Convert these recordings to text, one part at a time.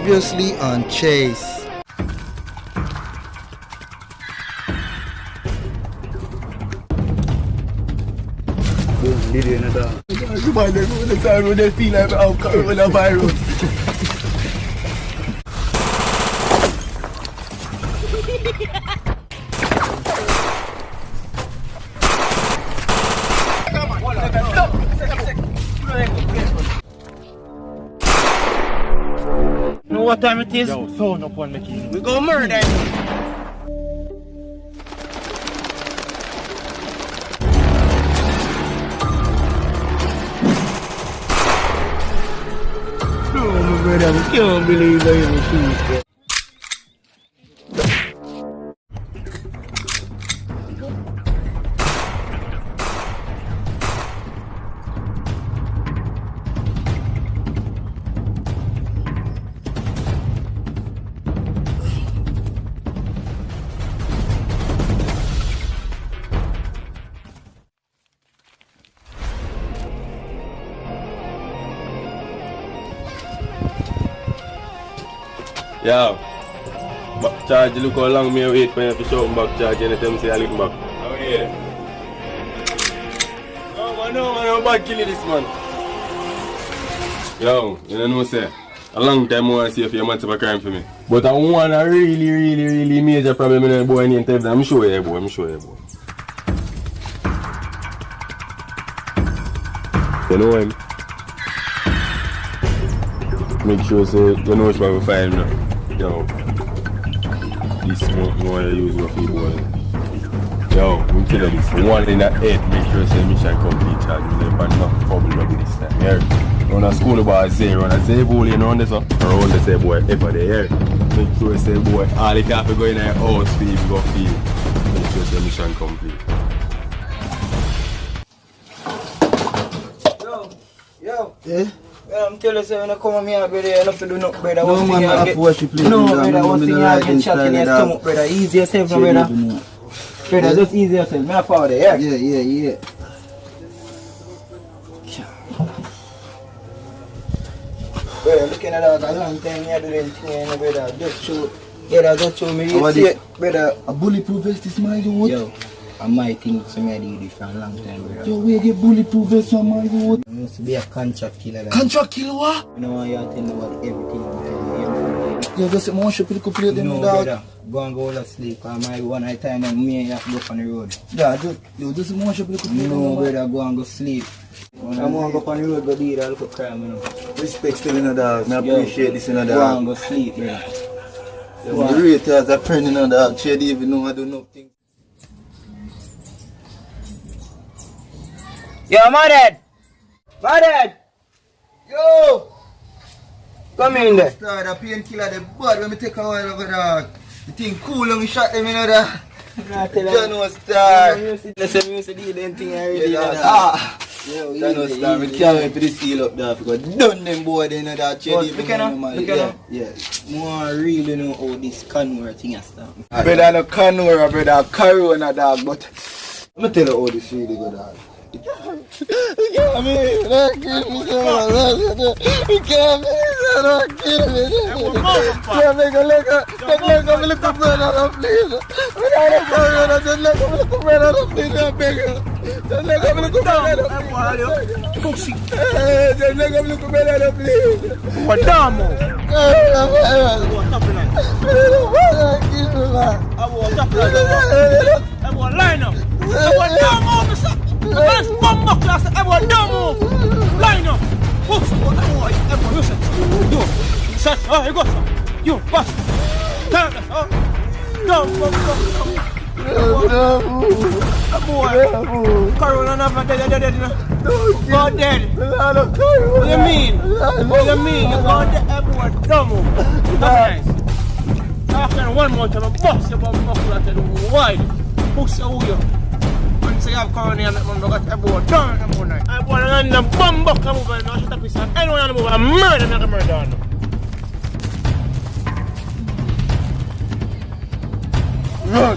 Previously on Chase. You know what time it is? Yo, phone up on me, king. We go murder. No, my brother, I can't believe I even see it. Yo, back charge, look how long me wait for you to show back charge and tell me say I look back. How are you? No man, I'm bad killing this man. Yo, you know say, a long time I want to see if you're a crime for me. But I want a really major problem in the boy named Tevin. I'm sure you boy, You know him? Make sure say, you know which one we find now. Yo, this one I use for you boy. Yo, I'm telling you this. One in the head, make sure say mission complete charge. We never not fumble up this time. Here, on a school about zero, and a zero bowling around this one. Around the say boy, ever there. Make sure say boy, all if you have to go in your house, feel, go feel. Make sure say mission complete. Yo. Yeah? I'm telling you, when I come here, brother, you have to do nothing, brother. No man, I have to worship please. No, brother, one thing you get shot in your stomach, brother. Easy yourself, no, brother. Brother, just easy yourself. Me a father, yeah? Yeah. Brother, looking at that, a long time you do them thing, brother. Just show me. You see it, brother. A bulletproof vest is my dude. Yo, I might think somebody do this for a long time, brother. Yo, where get bulletproof vest from my dude? I must be a contract killer. Like. Contract killer what? You know why you tell me about everything. Yo, just more shop to play them No, dog. brother. Go and go to sleep. Cause my one night time and me and you have to go on the road. Yeah, just more shop to play them. No, brother, go and go sleep. I'm going to go on the road, go do that little crime, you know. Respect still in the dog. I appreciate this in the Go dog. and go sleep, brother. You rate you as a friend in the dog. She didn't even know I do nothing. Yo, my dad! My dad! Yo! Come in there. Start a painkiller the bad when we take a while over dog. The thing cool when we shot them in the dog. John was star. Listen, you see the thing I really John was star. We can't wait for this heel up there because done them boy they know that shady. Yeah. More really know how this Canmore thing has started. Brother no Canmore, brother Corona dog, but I'm gonna tell you how this really go dog. You can't believe it, don't kill me, you can't believe it, don't kill me. Yeah, make a little brother, please. Without a brother, just let a little brother, please, I beg you. Just let a little brother, please. Just let a little brother, please. What damn? What happening? I want line up. I want damn officer. Let's bomb up class. Everyone down move. Line up. Everyone listen. You. Set. Oh, you go. You. Pass. Turn. Go. Boy. Corona never dead. Go dead. What do you mean? You go dead. Everyone down move. Nice. After one more time, boss your bomb up wide. Push you. Say you have corona and that got everyone down and everyone night. I want to run the bomb buck and move and not shut up his hand. Anyone on the move and murder me like a murder. Run!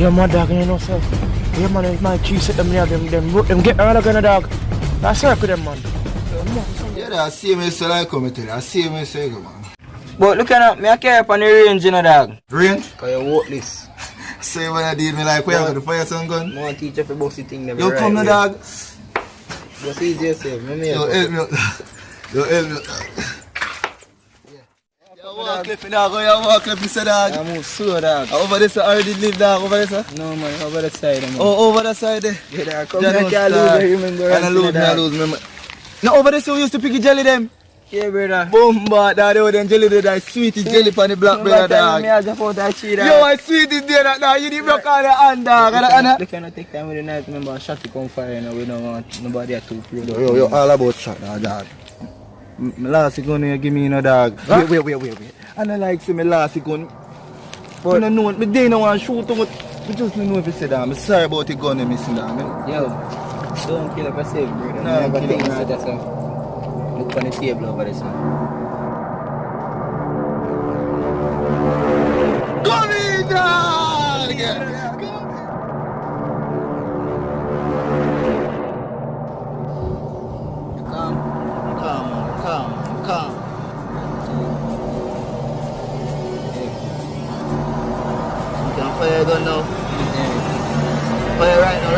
Yeah, my dog, you know, sir. Yeah, man, it's my cheese set them there, them get all gonna dog. That's circle them, man. Yeah, I see me so like come tell you. I see me so man. But look at me, I care upon the range, you know, dog. Range? Cause you walk this. So you wanna deal me like where you got the fire sun gun? I want to teach you for bossy thing. You come no dog. What's easy yourself? Yo, help me out. Yo, help me out. You walk Cliffy dog, you walk Cliffy say dog. I'm slow dog. Over this I already live dog, over this sir? No man, over the side man. Oh, over the side there? Yeah dog, come here, I can't lose you remember. And I lose remember. Now over this you used to pick jelly them? Yeah brother. Boom, but that over them jelly there, that sweetie jelly on the black brother dog. Me I just out that tree dog. Yo, I sweet is there that dog, you didn't broke on the hand dog. They cannot take time with the night, remember I shot it on fire and we don't want nobody to pro. Yo, all about shot dog. My last gun you give me no dog. Wait. And I like see my last gun. But I know me they no want shoot but we just don't know if you say that. I'm sorry about the gun you missing that man. Yo, don't kill up yourself brother. No, never kill think up about yourself. Look on the table over there son. Come in dog! Calm. You can fire your gun now. Fire right now.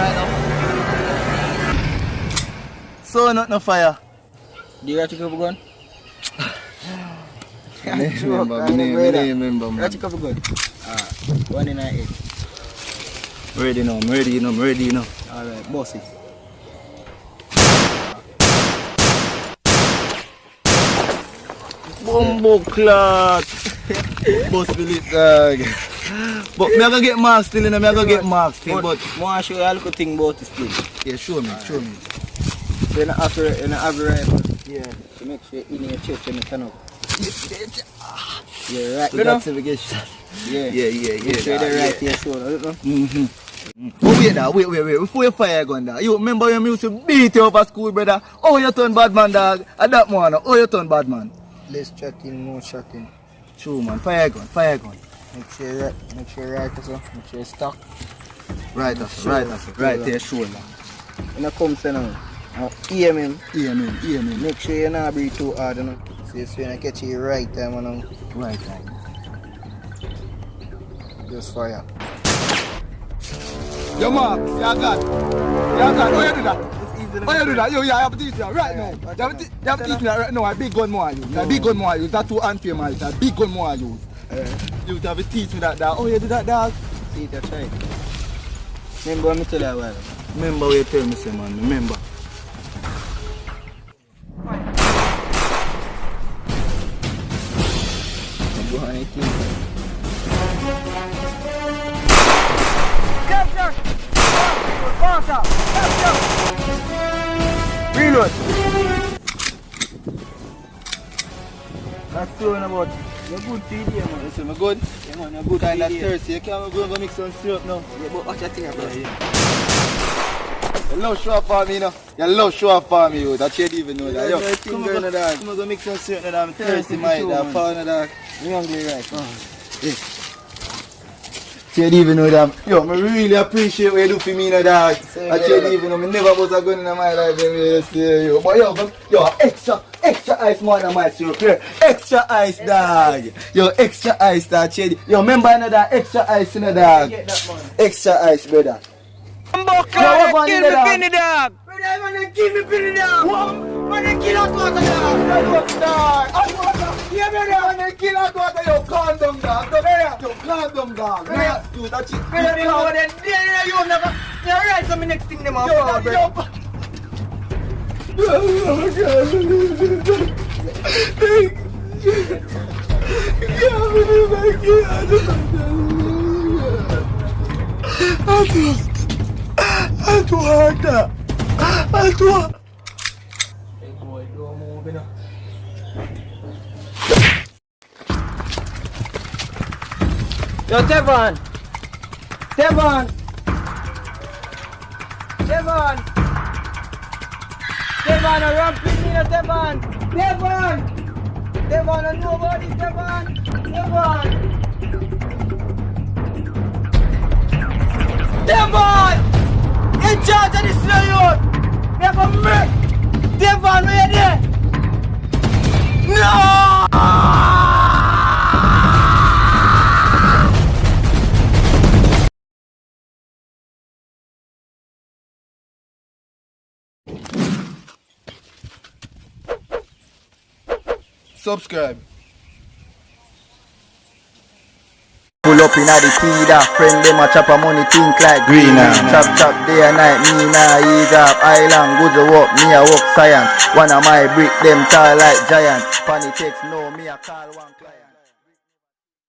So not no fire. Do you got your couple gun? Remember man. Got your couple gun? 1 in 8. Ready now, I'm ready now. Alright, boss it. Bumbo clock. Boss will it dog. But me I go get marks still, me I go get marks still, but I want to show you a little thing about this thing. yeah, show me. So you have a rifle. Yeah. To make sure in your chest when you turn up. Yeah, right. So that's if we get shot. Yeah. Yeah. Sure they're right to your shoulder, don't Mm-hmm. But wait now, wait. Before you fire gun dog, you remember when you used to beat you over school, brother? Oh, you turn bad man, dog. At that moment, oh, you turn bad man. Less chatting, more chatting. True, man. Fire gun. Make sure you're right, so. Make sure you stock. Right to your shoulder. When I come to now, aim him. Aim. Make sure you not breathe too hard, you know. So when I catch you right time, you know. Right time. Just fire. Yo, Mark, you got. Oh, you do that. Oh, you do that. Yo, I have to teach you right now. You have to teach me right now. A big gun more I use. That's too unfair, man. A big gun more I use. You have to teach me that, dog. Oh, you do that, dog. See it, try it. Remember what I tell you a while ago? Remember what you tell me, say, man. Remember. Go on 18. Capture! Pass out! Capture! Reload! That's true about you're good feed here, man. Listen, I'm good. Yeah, man, you're good Kind of feed here. thirsty. You can't go and mix some syrup now. Yeah, but watch your thing, bro. You love show up for me, you know. You love show up for me, yo. That you didn't even know that. Yo, Yeah, come girl, on, dog. go mix some syrup now. I'm thirsty, Yeah, mate. sure, That man. phone, dog. You hungry, right? You didn't even know that. Yo, I really appreciate what you do for me, you know, dog. Same I here, didn't even know. I never was a gun in my life, yo. But yo, extra ice more than my syrup here. Extra ice, dog. Yo, extra ice, dog. Yo, remember another extra ice, you know, dog. Get that, man. Extra ice, brother. Kill me penny dog! Brother, man, kill me penny dog! Man, kill us water dog! Yeah, brother, man, kill out water, yo, calm down, dog. Yo, calm down, dog. Do that shit. Brother, you know then, you never... You right, so my next thing them off. Yo, Devon, a ramping me, Devon, I know about this, Devon. Devon! In charge of this youth! We have a murk! Devon, where you there? No! Subscribe. Pull up inna the feeder, friend them a chop a money think like greener. Chop day and night, me nah ease up. Island good to work, me a work science. One of my brick them tall like giant. Funny text no, me a call one client.